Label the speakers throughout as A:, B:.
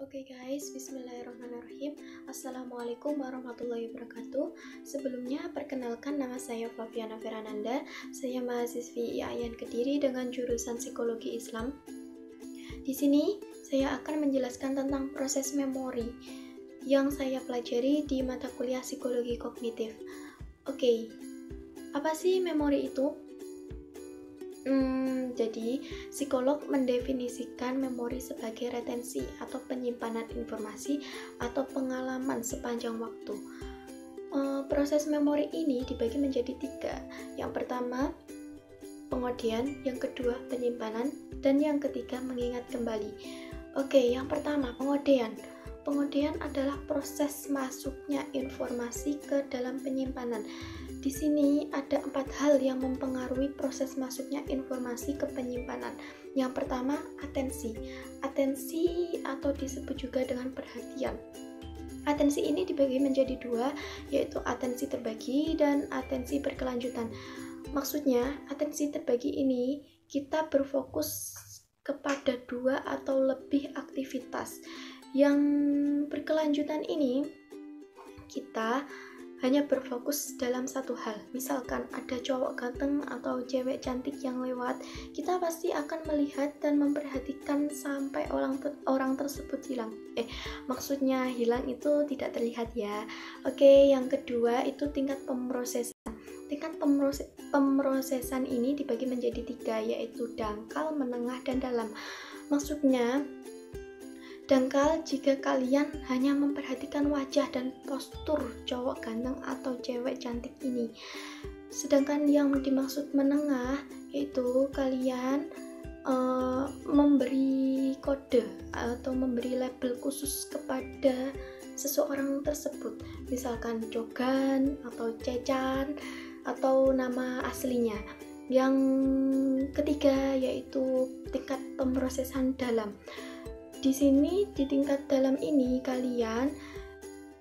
A: Oke guys, bismillahirrahmanirrahim. Assalamualaikum warahmatullahi wabarakatuh. Sebelumnya, perkenalkan nama saya Flaviana Ferananda. Saya mahasiswi IAIN Kediri dengan jurusan Psikologi Islam. Di sini, saya akan menjelaskan tentang proses memori yang saya pelajari di mata kuliah Psikologi Kognitif. Oke, apa sih memori itu? Jadi, psikolog mendefinisikan memori sebagai retensi atau penyimpanan informasi atau pengalaman sepanjang waktu. Proses memori ini dibagi menjadi 3. Yang pertama, pengodian, yang kedua, penyimpanan, dan yang ketiga, mengingat kembali. Oke, yang pertama, pengodian. Pengodian adalah proses masuknya informasi ke dalam penyimpanan. Di sini ada 4 hal yang mempengaruhi proses masuknya informasi ke penyimpanan. Yang pertama, atensi. Atensi atau disebut juga dengan perhatian. Atensi ini dibagi menjadi 2, yaitu atensi terbagi dan atensi berkelanjutan. Maksudnya, atensi terbagi ini kita berfokus kepada 2 atau lebih aktivitas. Yang berkelanjutan ini kita hanya berfokus dalam satu hal. Misalkan ada cowok ganteng atau cewek cantik yang lewat, kita pasti akan melihat dan memperhatikan sampai orang tersebut hilang. Maksudnya hilang itu tidak terlihat ya. Oke, yang kedua itu tingkat pemrosesan. Tingkat pemrosesan ini dibagi menjadi 3, yaitu dangkal, menengah, dan dalam. Maksudnya, dangkal jika kalian hanya memperhatikan wajah dan postur cowok ganteng atau cewek cantik ini. Sedangkan yang dimaksud menengah yaitu kalian memberi kode atau memberi label khusus kepada seseorang tersebut. Misalkan Jogan atau Cecan atau nama aslinya. Yang ketiga yaitu tingkat pemrosesan dalam. Di sini, di tingkat dalam ini, kalian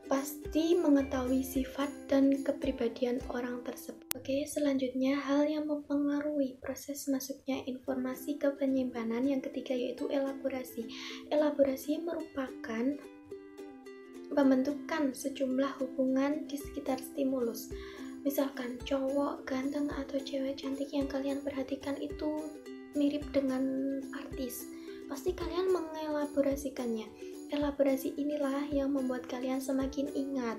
A: pasti mengetahui sifat dan kepribadian orang tersebut. Oke, selanjutnya hal yang mempengaruhi proses masuknya informasi ke penyimpanan yang ketiga yaitu elaborasi. Elaborasi merupakan pembentukan sejumlah hubungan di sekitar stimulus. Misalkan cowok ganteng atau cewek cantik yang kalian perhatikan itu mirip dengan artis. Pasti kalian mengelaborasikannya. Elaborasi inilah yang membuat kalian semakin ingat.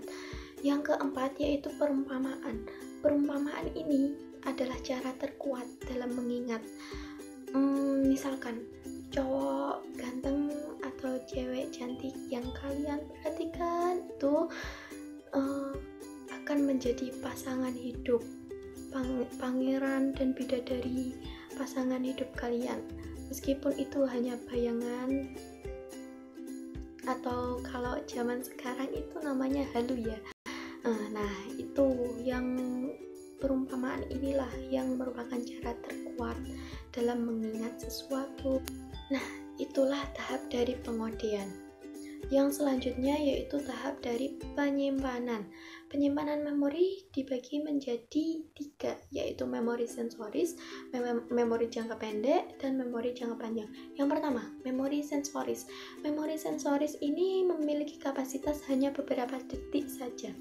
A: Yang keempat yaitu perumpamaan. Perumpamaan ini adalah cara terkuat dalam mengingat. Misalkan cowok ganteng atau cewek cantik yang kalian perhatikan itu akan menjadi pasangan hidup, pangeran dan bidadari pasangan hidup kalian. Meskipun itu hanya bayangan atau kalau zaman sekarang itu namanya halu ya. Nah, itu yang perumpamaan inilah yang merupakan cara terkuat dalam mengingat sesuatu. Nah, itulah tahap dari pengodian. Yang selanjutnya yaitu tahap dari penyimpanan. Penyimpanan memori dibagi menjadi 3, yaitu memori sensoris, memori jangka pendek, dan memori jangka panjang. Yang pertama, memori sensoris. Memori sensoris ini memiliki kapasitas hanya beberapa detik saja.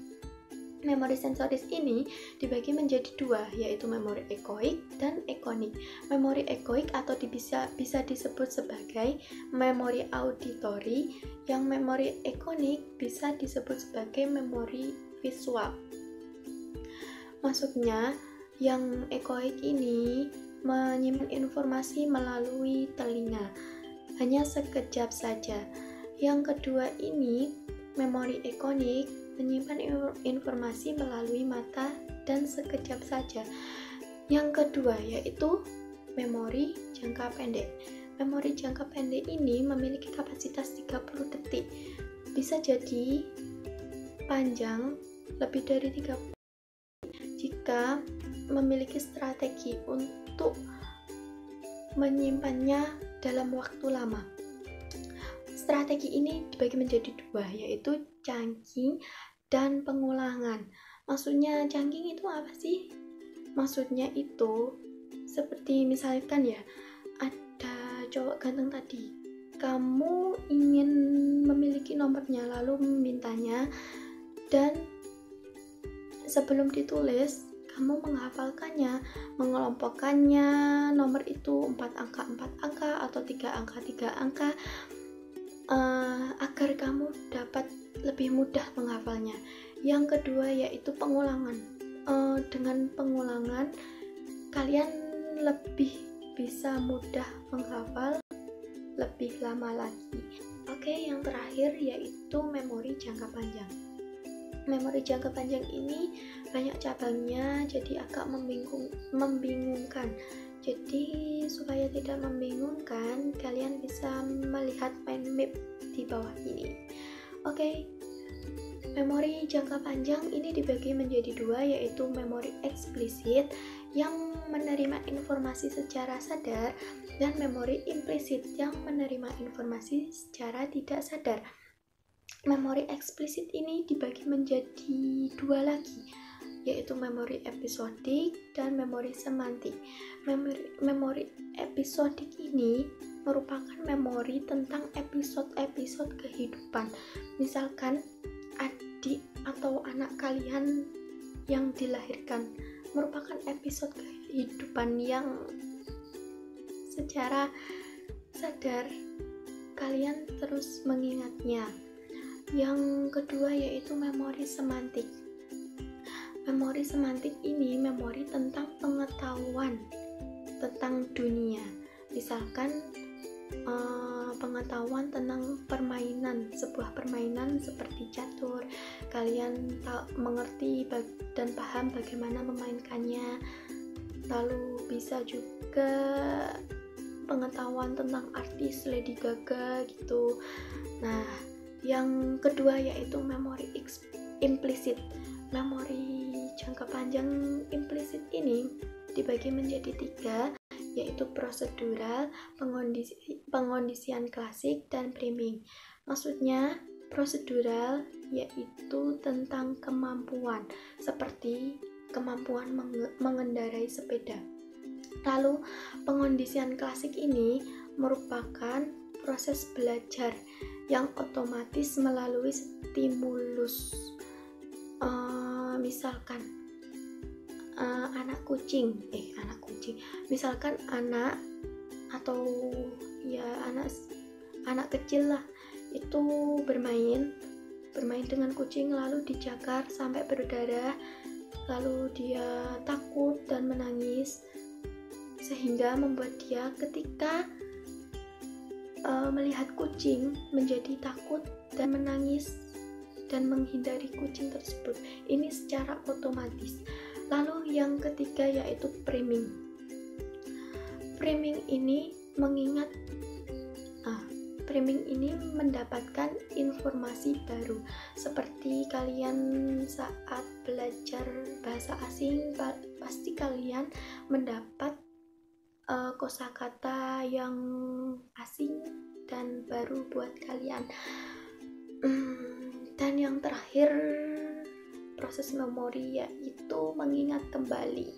A: Memori sensoris ini dibagi menjadi 2, yaitu memori ekoik dan ekonik. Memori ekoik atau bisa disebut sebagai memori auditori, yang memori ekonik bisa disebut sebagai memori visual. Maksudnya, yang ekoik ini menyimpan informasi melalui telinga, hanya sekejap saja. Yang kedua ini, memori ekonik menyimpan informasi melalui mata dan sekejap saja. Yang kedua yaitu memori jangka pendek. Memori jangka pendek ini memiliki kapasitas 30 detik. Bisa jadi panjang lebih dari 30 jika memiliki strategi untuk menyimpannya dalam waktu lama. Strategi ini dibagi menjadi 2, yaitu chunking dan pengulangan. Maksudnya chunking itu apa sih? Maksudnya itu seperti misalkan ya, ada cowok ganteng tadi. kamu ingin memiliki nomornya lalu memintanya, dan sebelum ditulis kamu menghafalkannya, mengelompokkannya, nomor itu 4 angka 4 angka atau 3 angka 3 angka, agar kamu dapat lebih mudah menghafalnya. Yang kedua yaitu pengulangan. Dengan pengulangan kalian lebih bisa mudah menghafal lebih lama lagi. Oke, yang terakhir yaitu memori jangka panjang. Memori jangka panjang ini banyak cabangnya, jadi agak membingungkan. Jadi supaya tidak membingungkan, kalian bisa melihat mind map di bawah ini. Oke, memori jangka panjang ini dibagi menjadi dua, yaitu memori eksplisit yang menerima informasi secara sadar dan memori implisit yang menerima informasi secara tidak sadar. Memori eksplisit ini dibagi menjadi dua lagi, yaitu memori episodik dan memori semantik. Memori episodik ini merupakan memori tentang episode-episode kehidupan. Misalkan adik atau anak kalian yang dilahirkan merupakan episode kehidupan yang secara sadar kalian terus mengingatnya. Yang kedua yaitu memori semantik. Memori semantik ini memori tentang pengetahuan tentang dunia. Misalkan pengetahuan tentang permainan, sebuah permainan seperti catur, kalian mengerti dan paham bagaimana memainkannya. Lalu bisa juga pengetahuan tentang artis Lady Gaga gitu. Nah, yang kedua yaitu memori implisit. Memori jangka panjang implisit ini dibagi menjadi tiga, yaitu prosedural, pengondisian klasik, dan priming. Maksudnya prosedural yaitu tentang kemampuan, seperti kemampuan mengendarai sepeda. Lalu pengondisian klasik ini merupakan proses belajar yang otomatis melalui stimulus. Misalkan anak kucing, misalkan anak atau ya anak kecil lah itu bermain dengan kucing, lalu dicakar sampai berdarah, lalu dia takut dan menangis, sehingga membuat dia ketika melihat kucing menjadi takut dan menangis dan menghindari kucing tersebut. Ini secara otomatis. Lalu yang ketiga yaitu priming. Priming ini mendapatkan informasi baru. Seperti kalian saat belajar bahasa asing, pasti kalian mendapat kosakata yang asing dan baru buat kalian. Dan yang terakhir proses memori yaitu mengingat kembali.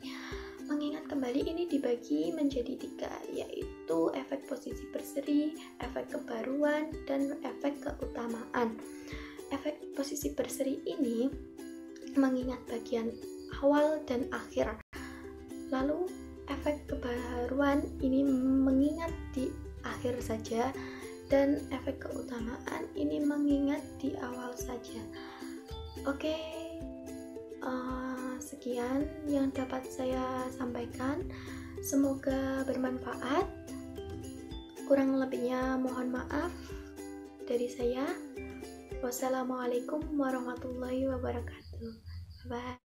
A: Mengingat kembali ini dibagi menjadi tiga, yaitu efek posisi berseri, efek kebaruan, dan efek keutamaan. Efek posisi berseri ini mengingat bagian awal dan akhir. Lalu efek kebaruan ini mengingat di akhir saja, dan efek keutamaan ini mengingat di awal saja. Oke, sekian yang dapat saya sampaikan. Semoga bermanfaat. Kurang lebihnya mohon maaf dari saya. Wassalamualaikum warahmatullahi wabarakatuh. Bye.